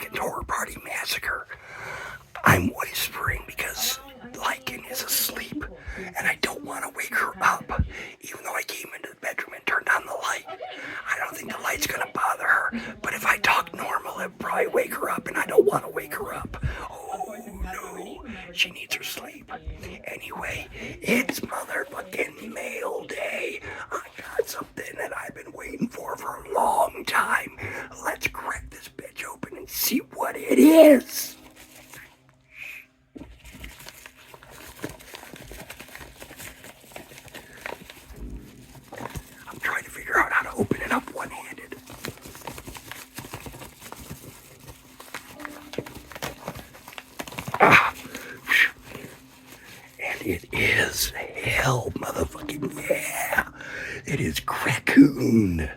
Lycan's Horror Party Massacre. I'm whispering because Lycan is asleep, and I don't want to wake her up, even though I came into the bedroom and turned on the light. I don't think the light's gonna bother her, but if I talk normal, it'll probably wake her up, and I don't want to wake her up. Oh no, she needs her sleep. Anyway, it's motherfucking mail day. I got something that I've been waiting for a long time. Let's crack this bitch open and see what it is. I'm trying to figure out how to open it up one-handed. And it is hell, motherfucking yeah. It is CRACKCOON.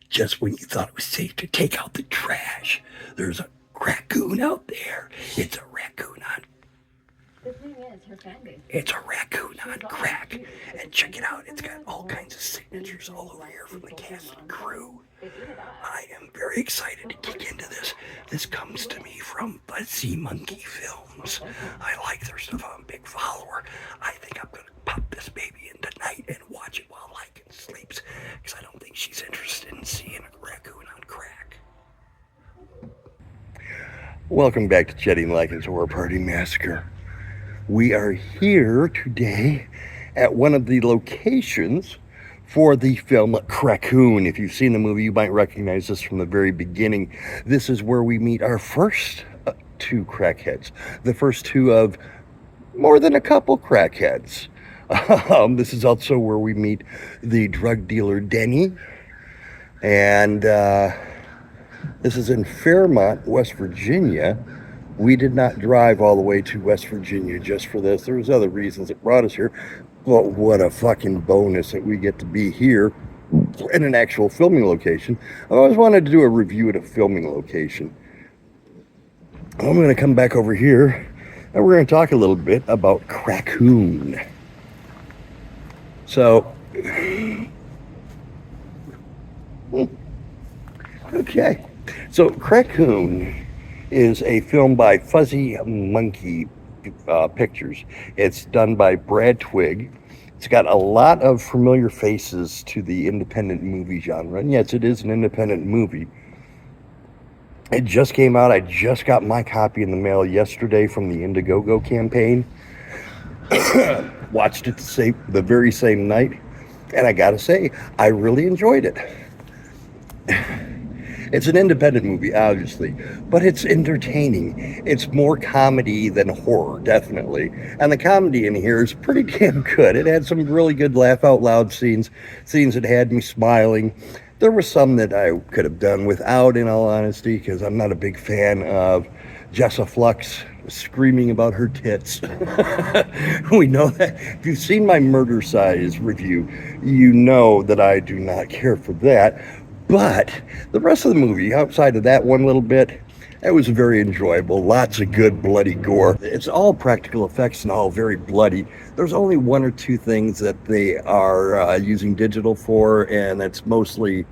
Just when you thought it was safe to take out the trash, there's a raccoon out there. It's a raccoon on. It's a raccoon on crack. And check it out, it's got all kinds of signatures all over here from the cast and crew. I am very excited to kick into this. This comes to me from Fuzzy Monkey Films. I like their stuff. I'm a big follower. I think I'm going to pop this baby in tonight and watch it while Lycan sleeps, because I don't think she's interested in seeing a raccoon on crack. Welcome back to Chetty and Lycan's Horror Party Massacre. We are here today at one of the locations for the film CRACKCOON. If you've seen the movie, you might recognize this from the very beginning. This is where we meet our first two crackheads. The first two of more than a couple crackheads. This is also where we meet the drug dealer Denny. And this is in Fairmont, West Virginia. We did not drive all the way to West Virginia just for this. There was other reasons that brought us here. But what a fucking bonus that we get to be here in an actual filming location. I always wanted to do a review at a filming location. I'm going to come back over here and we're going to talk a little bit about CRACKCOON. So, okay. So CRACKCOON is a film by Fuzzy Monkey Pictures. It's done by Brad Twigg. It's got a lot of familiar faces to the independent movie genre. And yes, it is an independent movie. It just came out. I just got my copy in the mail yesterday from the Indiegogo campaign. Watched it the very same night. And I gotta say, I really enjoyed it. It's an independent movie, obviously, but it's entertaining. It's more comedy than horror, definitely. And the comedy in here is pretty damn good. It had some really good laugh-out-loud scenes that had me smiling. There were some that I could have done without, in all honesty, because I'm not a big fan of Jessa Flux screaming about her tits. We know that. If you've seen my Murder Size review, you know that I do not care for that. But the rest of the movie, outside of that one little bit, it was very enjoyable. Lots of good bloody gore. It's all practical effects and all very bloody. There's only one or two things that they are using digital for, and that's mostly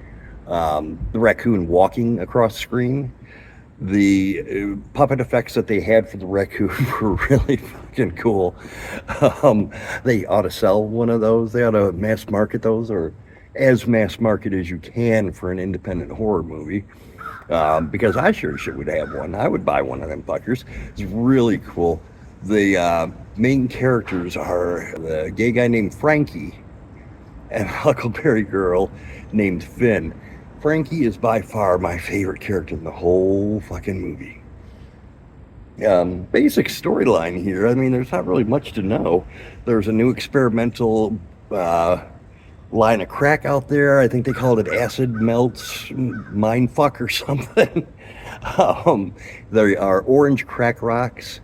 the raccoon walking across screen. The puppet effects that they had for the raccoon were really fucking cool. They ought to sell one of those. They ought to mass market those, or as mass market as you can for an independent horror movie, because I sure would have one. I would buy one of them fuckers. It's really cool. The main characters are the gay guy named Frankie and a Huckleberry girl named Finn. Frankie is by far my favorite character in the whole fucking movie. Basic storyline here. I mean, there's not really much to know. There's a new experimental line of crack out there. I think they called it acid melts mindfuck or something. There are orange crack rocks.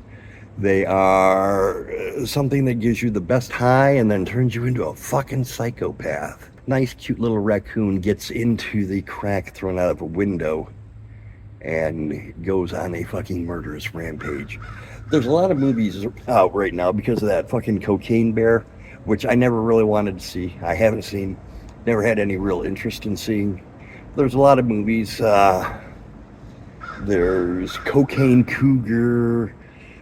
They are something that gives you the best high and then turns you into a fucking psychopath. Nice cute little raccoon gets into the crack thrown out of a window and goes on a fucking murderous rampage. There's a lot of movies out right now because of that fucking cocaine bear, which I never really wanted to see. I haven't seen, never had any real interest in seeing. There's a lot of movies There's Cocaine Cougar.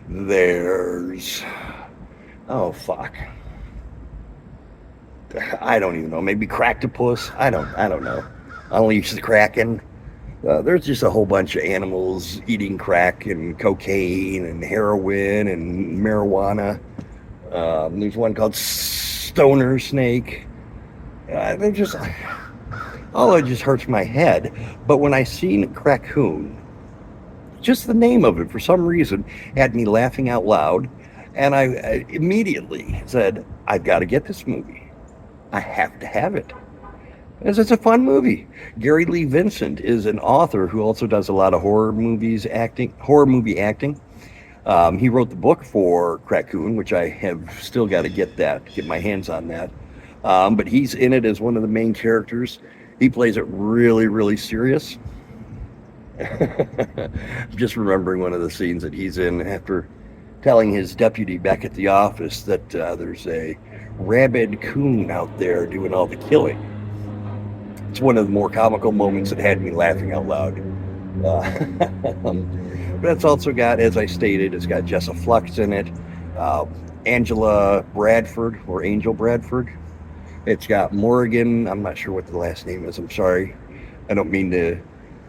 There's, oh fuck, I don't even know. Maybe Cracktopus. I don't know. Unleash the Kraken. There's just a whole bunch of animals eating crack and cocaine and heroin and marijuana. There's one called Stoner Snake. They're just, oh, it just hurts my head. But when I seen CRACKCOON, just the name of it, for some reason, had me laughing out loud. And I immediately said, I've got to get this movie. I have to have it. Because it's a fun movie. Gary Lee Vincent is an author who also does a lot of horror movie acting. He wrote the book for CRACKCOON, which I have still got to get my hands on that. But he's in it as one of the main characters. He plays it really, really serious. Just remembering one of the scenes that he's in after telling his deputy back at the office that there's a rabid coon out there doing all the killing. It's one of the more comical moments that had me laughing out loud. But it's also got, as I stated, it's got Jessa Flux in it, Angela Bradford, or Angel Bradford. It's got Morgan, I'm not sure what the last name is, I'm sorry. I don't mean to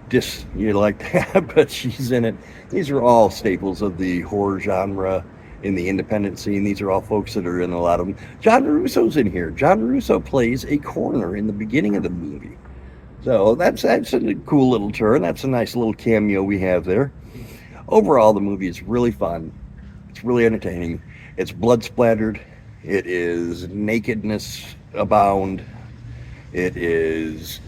diss you like that, but she's in it. These are all staples of the horror genre in the independent scene. These are all folks that are in a lot of them. John Russo's in here. John Russo plays a coroner in the beginning of the movie. So that's a cool little turn. That's a nice little cameo we have there. Overall, the movie is really fun. It's really entertaining. It's blood splattered. It is nakedness abound. It is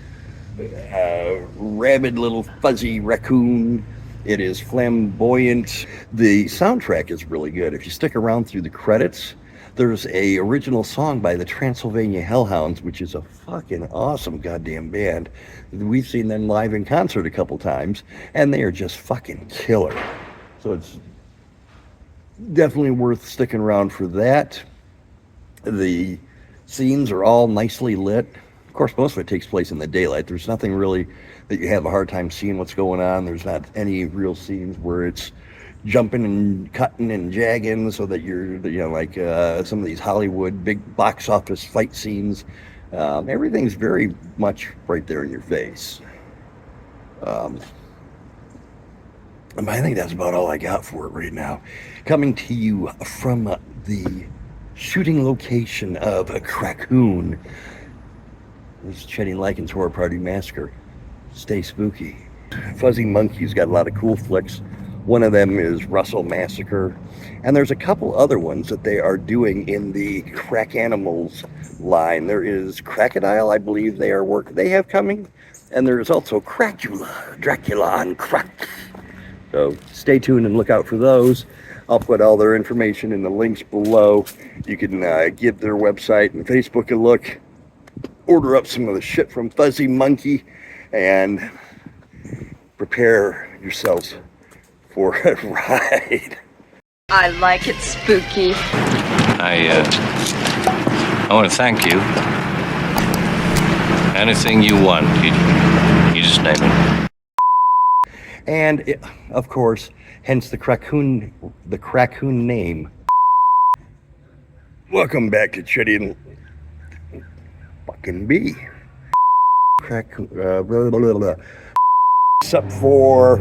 a rabid little fuzzy raccoon. It is flamboyant. The soundtrack is really good. If you stick around through the credits, there's a original song by the Transylvania Hellhounds, which is a fucking awesome goddamn band. We've seen them live in concert a couple times, and they are just fucking killer. So it's definitely worth sticking around for that. The scenes are all nicely lit. Of course, most of it takes place in the daylight. There's nothing really that you have a hard time seeing what's going on. There's not any real scenes where it's jumping and cutting and jagging so that you're, like some of these Hollywood big box office fight scenes. Everything's very much right there in your face. And I think that's about all I got for it right now. Coming to you from the shooting location of a CRACKCOON. This is Chetty Likens Horror Party Massacre. Stay spooky. Fuzzy Monkey's got a lot of cool flicks. One of them is Russell Massacre. And there's a couple other ones that they are doing in the Crack Animals line. There is Crocodile, I believe they have coming. And there is also Dracula on Crack. So stay tuned and look out for those. I'll put all their information in the links below. You can give their website and Facebook a look. Order up some of the shit from Fuzzy Monkey and prepare yourselves for a ride. I like it spooky. I want to thank you. Anything you want, you just name it. And of course, hence the CRACKCOON name. Welcome back to Chetty and fucking B. CRACKCOON. Blah, blah, blah. Except for,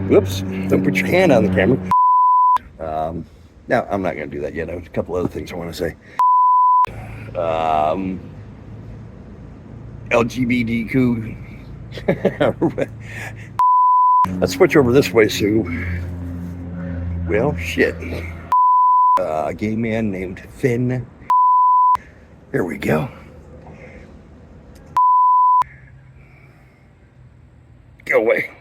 whoops! Don't put your hand on the camera. No, I'm not going to do that yet. There's a couple other things I want to say. LGBTQ. Let's switch over this way, Sue. Well, shit. A gay man named Finn. Here we go. Go away.